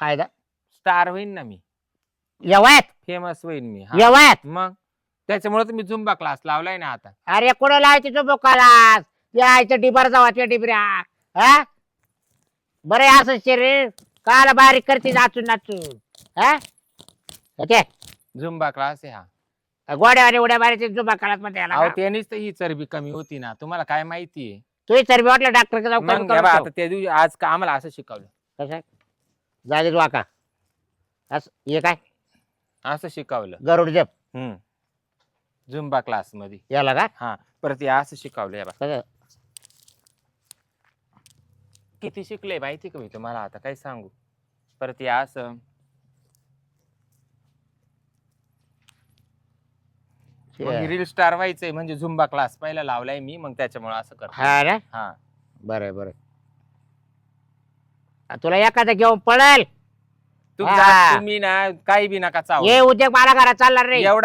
फायदा स्टार होईन ना मी, येवायत फेमस होईन मी. हा. येवायत. मग त्याच्यामुळे मी झुंबा क्लास लावलाय ना आता. अरे कोणा लावायची तो बोकाला यायचं डिबार जावाच्या डिबऱ्या. हा बरे असं शरीर काला बारीक करते नाचून नाचून. हा ओके झुंबा क्लास आहे हा. गोड्यावाने उड्या मारायचे जुबा काळात मध्ये अहो आला त्यानेच तर ही चरबी कमी होती ना, तुम्हाला काय माहितीये. तू चरबी वाटलं डॉक्टर जाऊ मग या बा, आता त्या दिवशी आज का आम्हाला असं शिकवलं, कसं जागे वाका असं हे काय असं शिकवलं. गरुड जप झुंबा क्लास मध्ये. याला का हा परत हे असं शिकवलं. या बा कसं किती शिकले माहिती का मी तुम्हाला, आता काय सांगू. परत हे असं रील स्टार व्हायचंय म्हणजे झुंबा क्लास पहिला लावलाय मी, मग त्याच्यामुळे असं करतो. हा रे हा बरं बरं तुला एखादं घेऊन पळेल. तुम्ही ना काही बी नका चावू. हे उद्योग मला घरात चालणार नाही. एवढा